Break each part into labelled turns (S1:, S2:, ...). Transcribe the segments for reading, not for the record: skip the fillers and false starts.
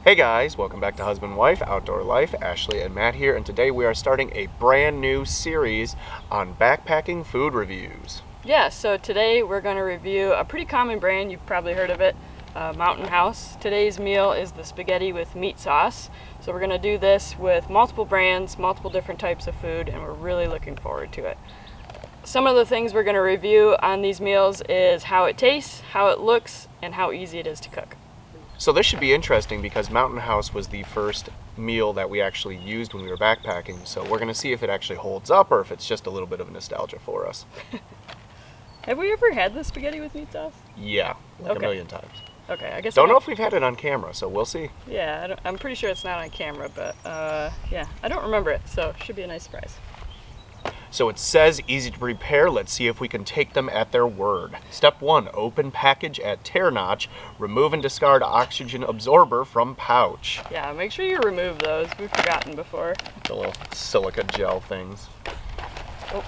S1: Hey guys, welcome back to Husband Wife Outdoor Life. Ashley and Matt here, and today we are starting a brand new series on backpacking food reviews.
S2: Yeah, so today we're going to review a pretty common brand. You've probably heard of it, Mountain House. Today's meal is the spaghetti with meat sauce. So we're going to do this with multiple brands, multiple different types of food, and we're really looking forward to it. Some of the things we're going to review on these meals is how it tastes, how it looks, and how easy it is to cook.
S1: So this should be interesting because Mountain House was the first meal that we actually used when we were backpacking. So we're going to see if it actually holds up or if it's just a little bit of nostalgia for us.
S2: Have we ever had the spaghetti with meat sauce?
S1: Yeah, like a million times.
S2: Okay, I guess
S1: Don't know if we've had it on camera, so we'll see.
S2: Yeah, I'm pretty sure it's not on camera, but yeah, I don't remember it, so it should be a nice surprise.
S1: So it says easy to prepare. Let's see if we can take them at their word. Step 1, open package at tear notch. Remove and discard oxygen absorber from pouch.
S2: Yeah, make sure you remove those. We've forgotten before.
S1: The little silica gel things.
S2: Oh.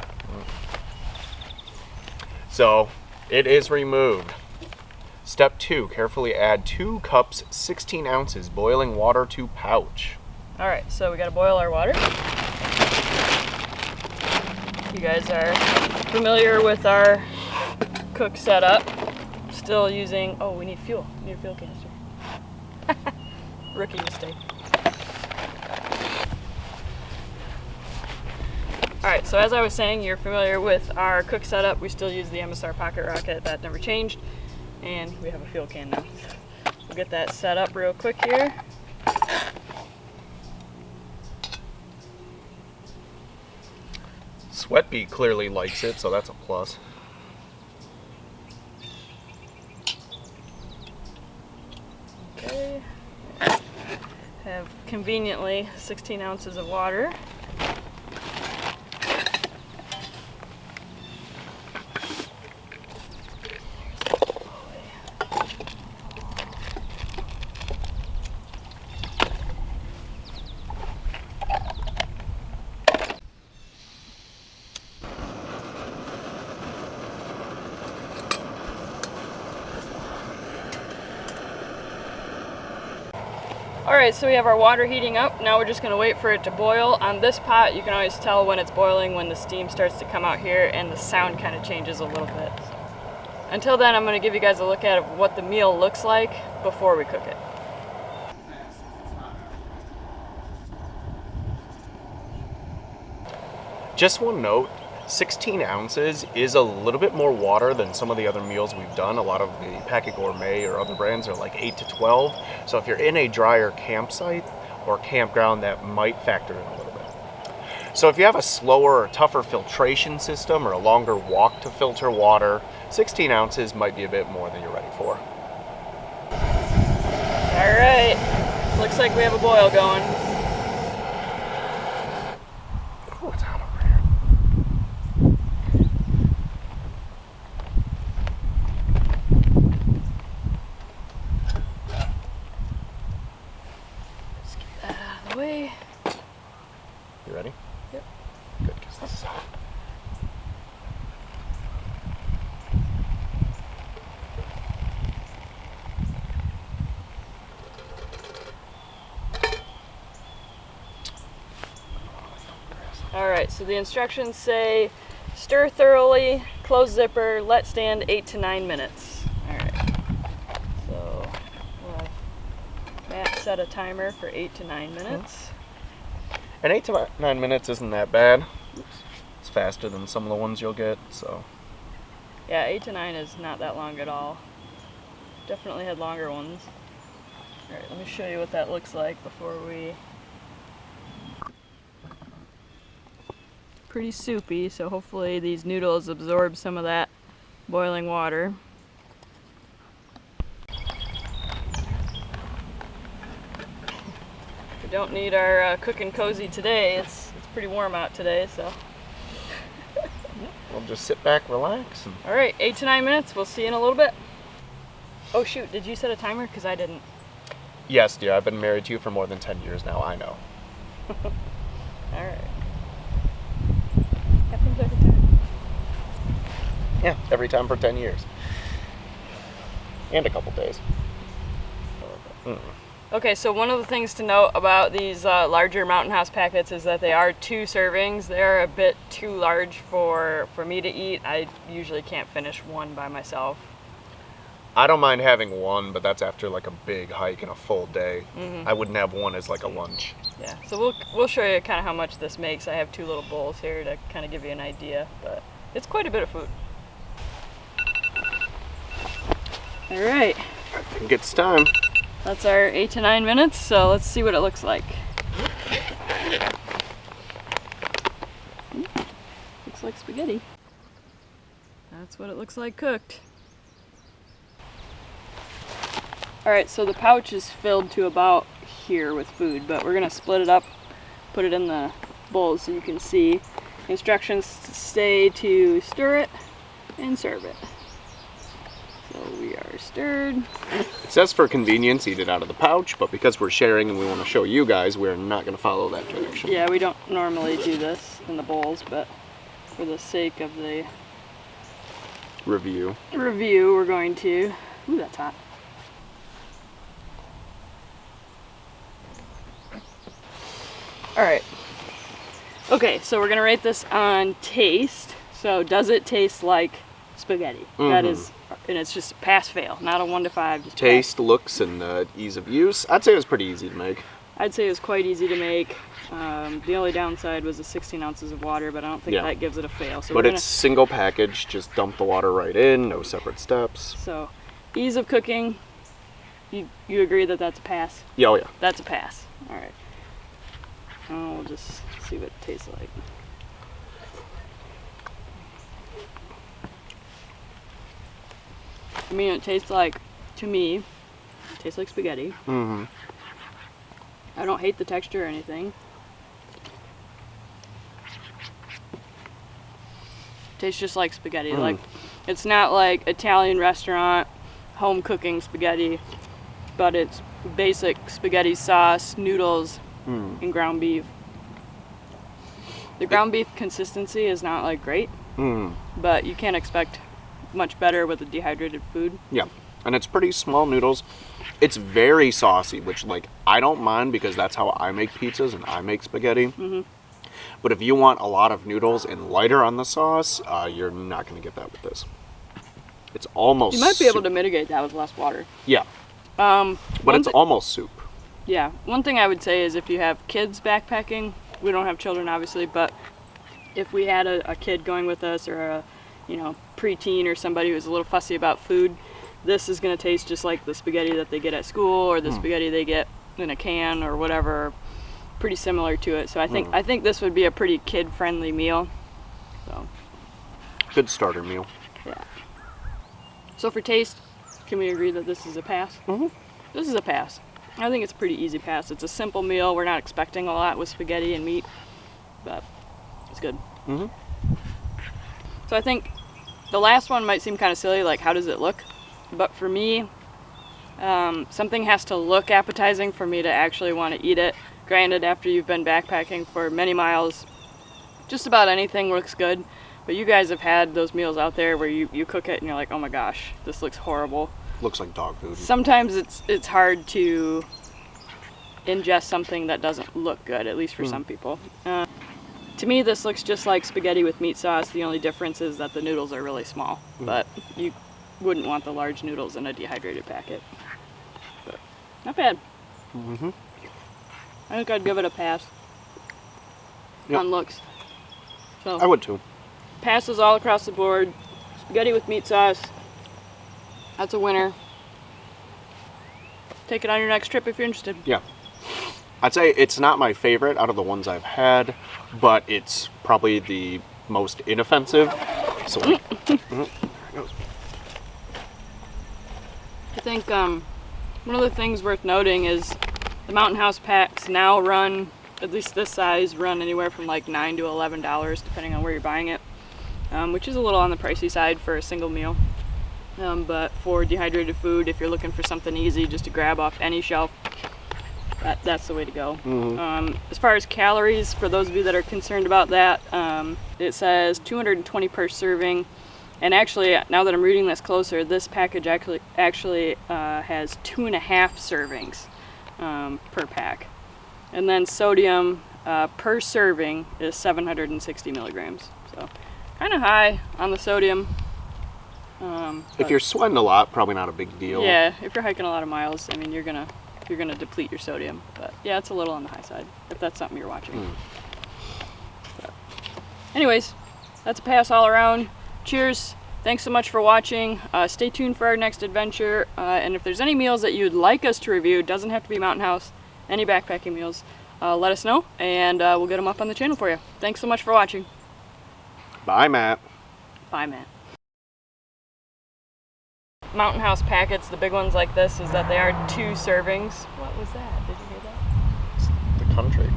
S1: So it is removed. Step 2, carefully add 2 cups, 16 ounces boiling water to pouch.
S2: All right, so we gotta boil our water. You guys are familiar with our cook setup. Still using, oh, we need fuel. We need a fuel canister. Rookie mistake. All right, so as I was saying, you're familiar with our cook setup. We still use the MSR Pocket Rocket. That never changed. And we have a fuel can now. We'll get that set up real quick here.
S1: Sweatbee clearly likes it, so that's a plus.
S2: Okay. Have conveniently 16 ounces of water. Alright, so we have our water heating up. Now we're just going to wait for it to boil. On this pot, you can always tell when it's boiling when the steam starts to come out here and the sound kind of changes a little bit. Until then, I'm going to give you guys a look at what the meal looks like before we cook it.
S1: Just one note, 16 ounces is a little bit more water than some of the other meals we've done. A lot of the Packet Gourmet or other brands are like 8 to 12. So if you're in a drier campsite or campground, that might factor in a little bit. So if you have a slower or tougher filtration system or a longer walk to filter water, 16 ounces might be a bit more than you're ready for.
S2: All right, looks like we have a boil going.
S1: Oh, it's hot over here.
S2: Let's get that out of the way.
S1: You ready?
S2: Yep.
S1: Good, because this is hot.
S2: All right, so the instructions say stir thoroughly, close zipper, let stand 8 to 9 minutes. All right, so we'll have Matt set a timer for 8 to 9 minutes.
S1: And 8 to 9 minutes isn't that bad. It's faster than some of the ones you'll get, so.
S2: Yeah, 8 to 9 is not that long at all. Definitely had longer ones. All right, let me show you what that looks like before we... Pretty soupy, so hopefully these noodles absorb some of that boiling water. We don't need our cooking cozy today. It's pretty warm out today, so.
S1: We'll just sit back, relax. And...
S2: All right, 8 to 9 minutes. We'll see you in a little bit. Oh shoot, did you set a timer? Because I didn't.
S1: Yes, dear, I've been married to you for more than 10 years now, I know.
S2: All right. Happens every time.
S1: Yeah, every time for 10 years. And a couple days.
S2: Okay, so one of the things to note about these larger Mountain House packets is that they are 2 servings. They're a bit too large for me to eat. I usually can't finish one by myself.
S1: I don't mind having one, but that's after like a big hike and a full day. I wouldn't have one as like a lunch.
S2: Yeah, so we'll show you kind of how much this makes. I have 2 little bowls here to kind of give you an idea, but it's quite a bit of food. All right.
S1: I think it's time.
S2: That's our 8 to 9 minutes, so let's see what it looks like. Looks like spaghetti. That's what it looks like cooked. Alright, so the pouch is filled to about here with food, but we're going to split it up, put it in the bowl so you can see. Instructions say to stir it and serve it. So we are stirred.
S1: It says for convenience, eat it out of the pouch, but because we're sharing and we want to show you guys, we're not going to follow that direction.
S2: Yeah, we don't normally do this in the bowls, but for the sake of the
S1: review,
S2: we're going to... Ooh, that's hot. Alright. Okay, so we're going to rate this on taste. So does it taste like spaghetti? That is, and it's just pass-fail, not a 1 to 5. Just
S1: taste, looks, and ease of use. I'd say it was pretty easy to make.
S2: I'd say it was quite easy to make. The only downside was the 16 ounces of water, but I don't think that gives it a fail. So
S1: but it's single package, just dump the water right in, no separate steps.
S2: So, ease of cooking, you agree that that's a pass?
S1: Yeah, oh yeah.
S2: That's a pass. All right. We'll just see what it tastes like. I mean, it tastes like, to me, it tastes like spaghetti. I don't hate the texture or anything. Tastes just like spaghetti. Like, it's not like Italian restaurant home cooking spaghetti, but it's basic spaghetti sauce, noodles, and ground beef. The ground beef consistency is not like great, but you can't expect much better with a dehydrated food.
S1: Yeah, and it's pretty small noodles. It's very saucy, which like I don't mind because that's how I make pizzas and I make spaghetti. But if you want a lot of noodles and lighter on the sauce, you're not going to get that with this. It's almost
S2: You might be able to mitigate that with less water.
S1: Yeah. But it's almost soup.
S2: Yeah. One thing I would say is if you have kids backpacking, we don't have children obviously, but if we had a kid going with us or a preteen or somebody who's a little fussy about food, this is going to taste just like the spaghetti that they get at school or the spaghetti they get in a can or whatever. Pretty similar to it. So I think this would be a pretty kid-friendly meal. So
S1: good starter meal.
S2: Yeah. So for taste, can we agree that this is a pass? This is a pass. I think it's a pretty easy pass. It's a simple meal. We're not expecting a lot with spaghetti and meat, but it's good. So I think the last one might seem kind of silly, like how does it look? But for me, something has to look appetizing for me to actually want to eat it. Granted, after you've been backpacking for many miles, just about anything looks good. But you guys have had those meals out there where you cook it and you're like, oh my gosh, this looks horrible.
S1: Looks like dog food.
S2: Sometimes it's hard to ingest something that doesn't look good, at least for some people. To me, this looks just like spaghetti with meat sauce. The only difference is that the noodles are really small, but you wouldn't want the large noodles in a dehydrated packet. But not bad. I think I'd give it a pass on looks. So
S1: I would too.
S2: Passes all across the board. Spaghetti with meat sauce. That's a winner. Take it on your next trip if you're interested.
S1: Yeah. I'd say it's not my favorite out of the ones I've had, but it's probably the most inoffensive. So, there it goes.
S2: I think one of the things worth noting is the Mountain House packs now run, at least this size, run anywhere from like $9 to $11 depending on where you're buying it, which is a little on the pricey side for a single meal. But for dehydrated food, if you're looking for something easy just to grab off any shelf, that's the way to go. As far as calories, for those of you that are concerned about that, it says 220 per serving. And actually, now that I'm reading this closer, this package actually has 2.5 servings. per pack. And then sodium per serving is 760 milligrams. So kind of high on the sodium.
S1: If you're sweating a lot, probably not a big deal.
S2: Yeah, if you're hiking a lot of miles, I mean, you're gonna deplete your sodium. But yeah, it's a little on the high side if that's something you're watching. But anyways, that's a pass all around. Cheers. Thanks so much for watching. Stay tuned for our next adventure. And if there's any meals that you'd like us to review, it doesn't have to be Mountain House, any backpacking meals, let us know and we'll get them up on the channel for you. Thanks so much for watching.
S1: Bye, Matt.
S2: Bye, Matt. Mountain House packets, the big ones like this, is that they are 2 servings. What was that? Did you hear that?
S1: It's the country.